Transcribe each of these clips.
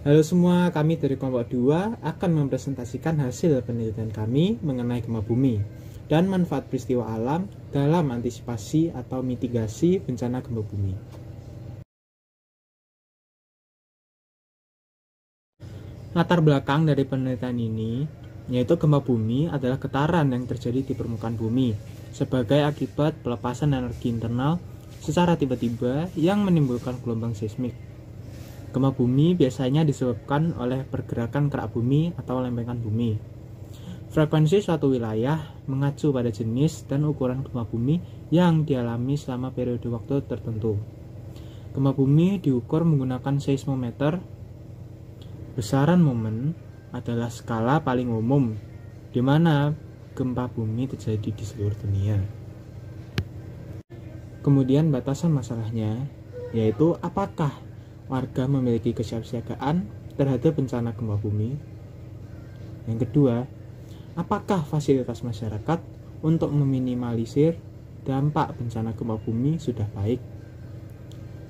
Halo semua, kami dari kelompok 2 akan mempresentasikan hasil penelitian kami mengenai gempa bumi dan manfaat peristiwa alam dalam antisipasi atau mitigasi bencana gempa bumi. Latar belakang dari penelitian ini yaitu gempa bumi adalah getaran yang terjadi di permukaan bumi sebagai akibat pelepasan energi internal secara tiba-tiba yang menimbulkan gelombang seismik. Gempa bumi biasanya disebabkan oleh pergerakan kerak bumi atau lempengan bumi. Frekuensi suatu wilayah mengacu pada jenis dan ukuran gempa bumi yang dialami selama periode waktu tertentu. Gempa bumi diukur menggunakan seismometer. Besaran momen adalah skala paling umum di mana gempa bumi terjadi di seluruh dunia. Kemudian batasan masalahnya yaitu apakah warga memiliki kesiapsiagaan terhadap bencana gempa bumi. Yang kedua, apakah fasilitas masyarakat untuk meminimalisir dampak bencana gempa bumi sudah baik.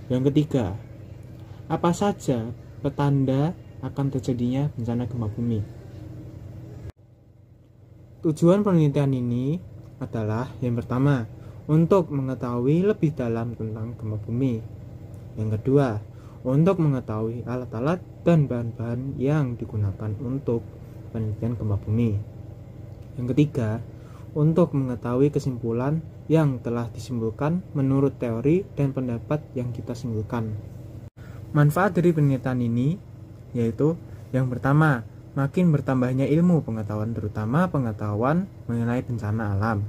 Yang ketiga, apa saja petanda akan terjadinya bencana gempa bumi. Tujuan penelitian ini adalah yang pertama, untuk mengetahui lebih dalam tentang gempa bumi. Yang kedua, untuk mengetahui alat-alat dan bahan-bahan yang digunakan untuk penelitian gempa bumi. Yang ketiga, untuk mengetahui kesimpulan yang telah disimpulkan menurut teori dan pendapat yang kita simpulkan. Manfaat dari penelitian ini yaitu yang pertama, makin bertambahnya ilmu pengetahuan terutama pengetahuan mengenai bencana alam.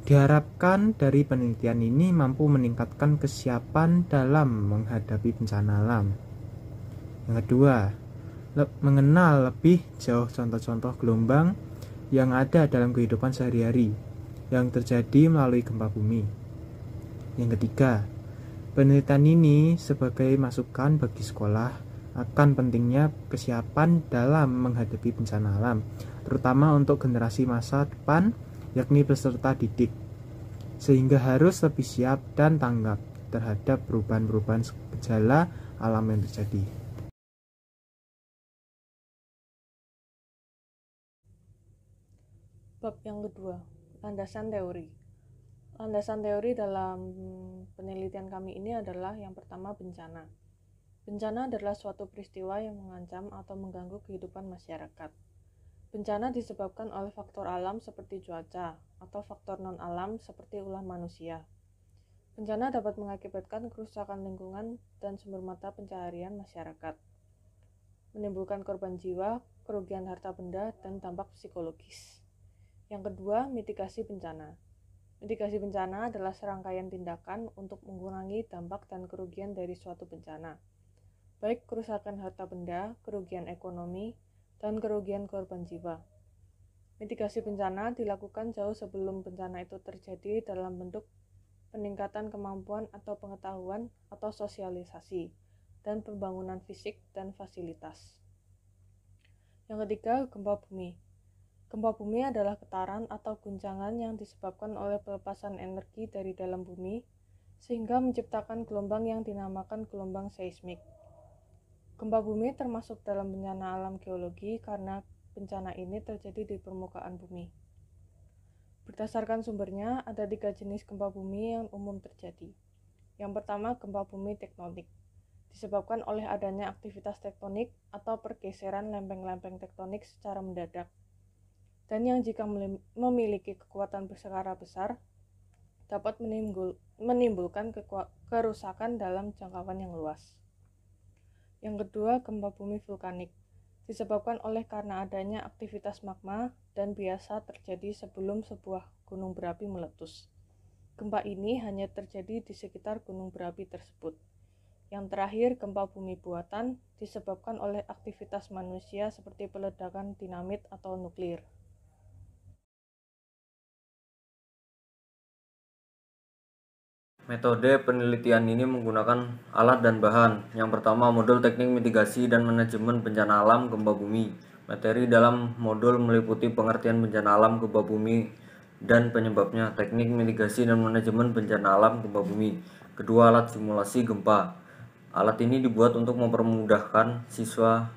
Diharapkan dari penelitian ini mampu meningkatkan kesiapan dalam menghadapi bencana alam. Yang kedua, mengenal lebih jauh contoh-contoh gelombang yang ada dalam kehidupan sehari-hari yang terjadi melalui gempa bumi. Yang ketiga, penelitian ini sebagai masukan bagi sekolah akan pentingnya kesiapan dalam menghadapi bencana alam, terutama untuk generasi masa depan, yakni peserta didik, sehingga harus lebih siap dan tanggap terhadap perubahan-perubahan gejala alam yang terjadi. Bab yang kedua, landasan teori. Landasan teori dalam penelitian kami ini adalah yang pertama bencana. Bencana adalah suatu peristiwa yang mengancam atau mengganggu kehidupan masyarakat. Bencana disebabkan oleh faktor alam seperti cuaca atau faktor non-alam seperti ulah manusia. Bencana dapat mengakibatkan kerusakan lingkungan dan sumber mata pencaharian masyarakat, menimbulkan korban jiwa, kerugian harta benda, dan dampak psikologis. Yang kedua, mitigasi bencana. Mitigasi bencana adalah serangkaian tindakan untuk mengurangi dampak dan kerugian dari suatu bencana, baik kerusakan harta benda, kerugian ekonomi, dan kerugian korban jiwa. Mitigasi bencana dilakukan jauh sebelum bencana itu terjadi dalam bentuk peningkatan kemampuan atau pengetahuan atau sosialisasi, dan pembangunan fisik dan fasilitas. Yang ketiga, gempa bumi. Gempa bumi adalah getaran atau guncangan yang disebabkan oleh pelepasan energi dari dalam bumi, sehingga menciptakan gelombang yang dinamakan gelombang seismik. Gempa bumi termasuk dalam bencana alam geologi karena bencana ini terjadi di permukaan bumi. Berdasarkan sumbernya, ada 3 jenis gempa bumi yang umum terjadi. Yang pertama, gempa bumi tektonik, disebabkan oleh adanya aktivitas tektonik atau pergeseran lempeng-lempeng tektonik secara mendadak, dan yang jika memiliki kekuatan berskala besar, dapat menimbulkan kerusakan dalam jangkauan yang luas. Yang kedua, gempa bumi vulkanik, disebabkan oleh karena adanya aktivitas magma dan biasa terjadi sebelum sebuah gunung berapi meletus. Gempa ini hanya terjadi di sekitar gunung berapi tersebut. Yang terakhir, gempa bumi buatan, disebabkan oleh aktivitas manusia seperti peledakan dinamit atau nuklir. Metode penelitian ini menggunakan alat dan bahan. Yang pertama, modul teknik mitigasi dan manajemen bencana alam gempa bumi. Materi dalam modul meliputi pengertian bencana alam gempa bumi dan penyebabnya, teknik mitigasi dan manajemen bencana alam gempa bumi. Kedua, alat simulasi gempa. Alat ini dibuat untuk mempermudahkan siswa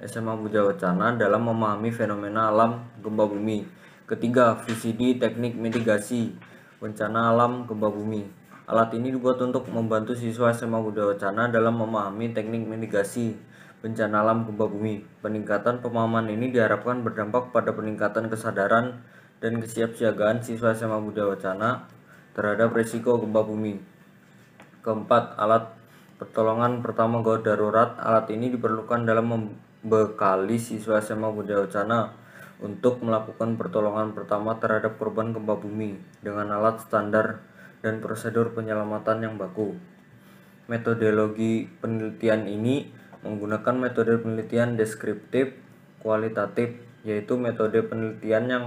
SMA Budha Wacana dalam memahami fenomena alam gempa bumi. Ketiga, VCD teknik mitigasi bencana alam gempa bumi. Alat ini dibuat untuk membantu siswa SMA Budha Wacana dalam memahami teknik mitigasi bencana alam gempa bumi. Peningkatan pemahaman ini diharapkan berdampak pada peningkatan kesadaran dan kesiapsiagaan siswa SMA Budha Wacana terhadap risiko gempa bumi. Keempat, alat pertolongan pertama gawat darurat. Alat ini diperlukan dalam membekali siswa SMA Budha Wacana untuk melakukan pertolongan pertama terhadap korban gempa bumi dengan alat standar dan prosedur penyelamatan yang baku. Metodologi penelitian ini menggunakan metode penelitian deskriptif kualitatif, yaitu metode penelitian yang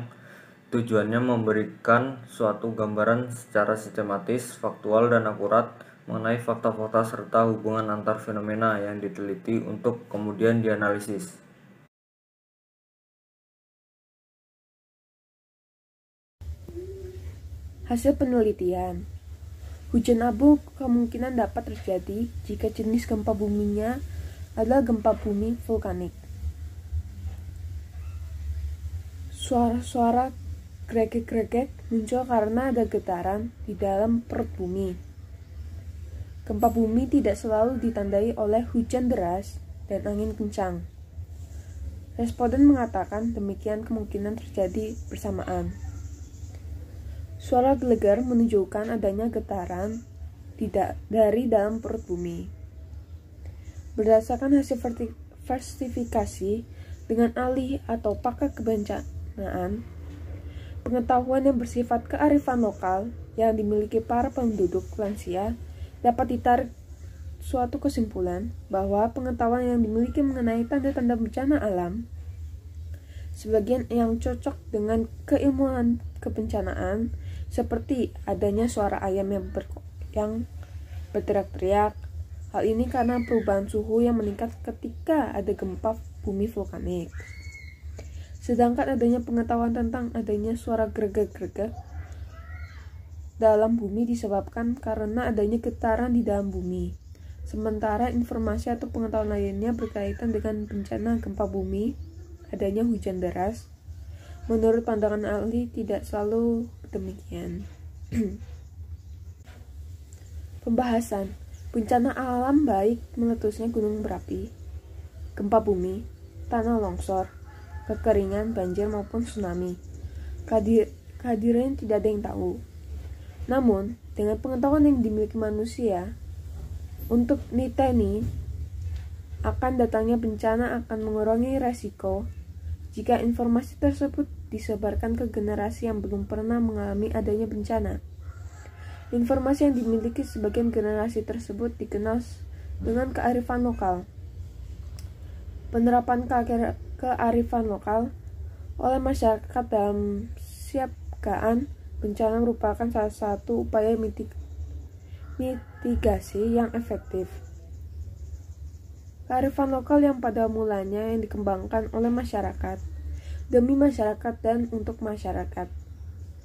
tujuannya memberikan suatu gambaran secara sistematis, faktual, dan akurat mengenai fakta-fakta serta hubungan antar fenomena yang diteliti untuk kemudian dianalisis. Hasil penelitian. Hujan abu kemungkinan dapat terjadi jika jenis gempa buminya adalah gempa bumi vulkanik. Suara-suara gregek-gregek muncul karena ada getaran di dalam perut bumi. Gempa bumi tidak selalu ditandai oleh hujan deras dan angin kencang. Responden mengatakan demikian kemungkinan terjadi bersamaan. Suara gelegar menunjukkan adanya getaran dari dalam perut bumi. Berdasarkan hasil versifikasi dengan ahli atau pakar kebencanaan, pengetahuan yang bersifat kearifan lokal yang dimiliki para penduduk lansia dapat ditarik suatu kesimpulan bahwa pengetahuan yang dimiliki mengenai tanda-tanda bencana alam, sebagian yang cocok dengan keilmuan kebencanaan, seperti adanya suara ayam yang berteriak-teriak. Hal ini karena perubahan suhu yang meningkat ketika ada gempa bumi vulkanik. Sedangkan adanya pengetahuan tentang adanya suara gregek-gregek dalam bumi disebabkan karena adanya getaran di dalam bumi. Sementara informasi atau pengetahuan lainnya berkaitan dengan bencana gempa bumi, adanya hujan deras. Menurut pandangan ahli tidak selalu demikian. Pembahasan bencana alam baik meletusnya gunung berapi, gempa bumi, tanah longsor, kekeringan, banjir maupun tsunami. Kehadirannya tidak ada yang tahu. Namun, dengan pengetahuan yang dimiliki manusia, untuk niteni akan datangnya bencana akan mengurangi resiko jika informasi tersebut disebarkan ke generasi yang belum pernah mengalami adanya bencana. Informasi yang dimiliki sebagian generasi tersebut dikenal dengan kearifan lokal. Penerapan kearifan lokal oleh masyarakat dalam siapgaan bencana merupakan salah satu upaya mitigasi yang efektif. Kearifan lokal yang pada mulanya yang dikembangkan oleh masyarakat, demi masyarakat dan untuk masyarakat,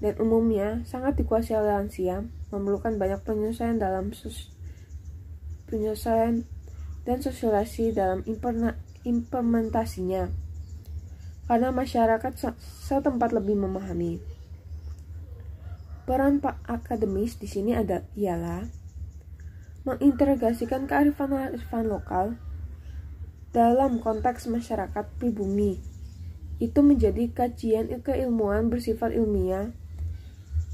dan umumnya sangat dikuasai oleh lansia, memerlukan banyak penyesuaian dan sosialisasi dalam implementasinya, karena masyarakat setempat lebih memahami. Peran akademis di sini ialah mengintegrasikan kearifan lokal dalam konteks masyarakat pribumi. Itu menjadi kajian keilmuan bersifat ilmiah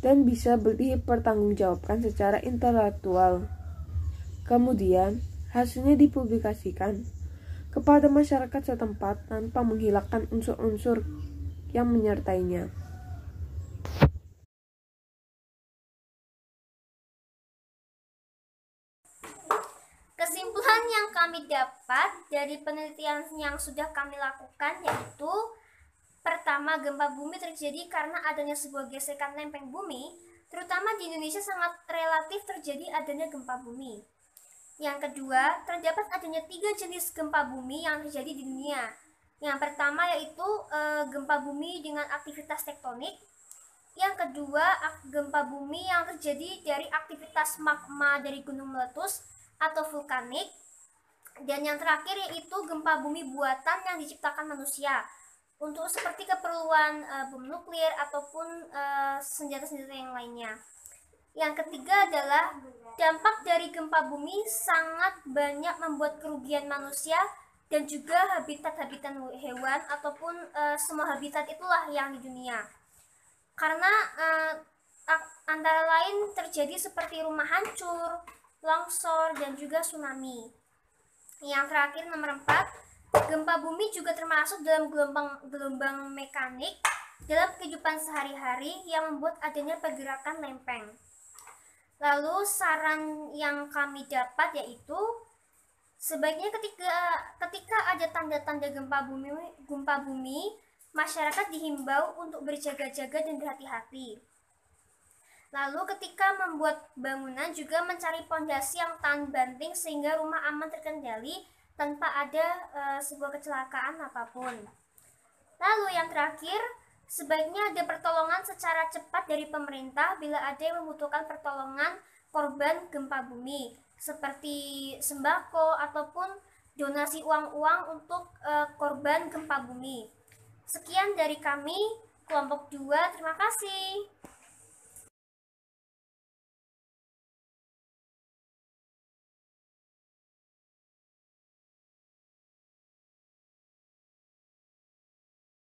dan bisa dipertanggungjawabkan secara intelektual. Kemudian, hasilnya dipublikasikan kepada masyarakat setempat tanpa menghilangkan unsur-unsur yang menyertainya. Kesimpulan yang kami dapat dari penelitian yang sudah kami lakukan yaitu: pertama, gempa bumi terjadi karena adanya sebuah gesekan lempeng bumi, terutama di Indonesia sangat relatif terjadi adanya gempa bumi. Yang kedua, terdapat adanya 3 jenis gempa bumi yang terjadi di dunia. Yang pertama yaitu gempa bumi dengan aktivitas tektonik. Yang kedua, gempa bumi yang terjadi dari aktivitas magma dari gunung meletus atau vulkanik. Dan yang terakhir yaitu gempa bumi buatan yang diciptakan manusia untuk seperti keperluan bom nuklir ataupun senjata-senjata yang lainnya. Yang ketiga adalah dampak dari gempa bumi sangat banyak membuat kerugian manusia dan juga habitat-habitat hewan ataupun semua habitat itulah yang di dunia. Karena antara lain terjadi seperti rumah hancur, longsor, dan juga tsunami. Yang terakhir nomor 4, gempa bumi juga termasuk dalam gelombang mekanik dalam kehidupan sehari-hari yang membuat adanya pergerakan lempeng. Lalu saran yang kami dapat yaitu sebaiknya ketika ada tanda-tanda gempa bumi, masyarakat dihimbau untuk berjaga-jaga dan berhati-hati. Lalu ketika membuat bangunan juga mencari pondasi yang tahan banting sehingga rumah aman terkendali tanpa ada sebuah kecelakaan apapun. Lalu yang terakhir, sebaiknya ada pertolongan secara cepat dari pemerintah bila ada yang membutuhkan pertolongan korban gempa bumi, seperti sembako ataupun donasi uang-uang untuk korban gempa bumi. Sekian dari kami, kelompok 2, terima kasih.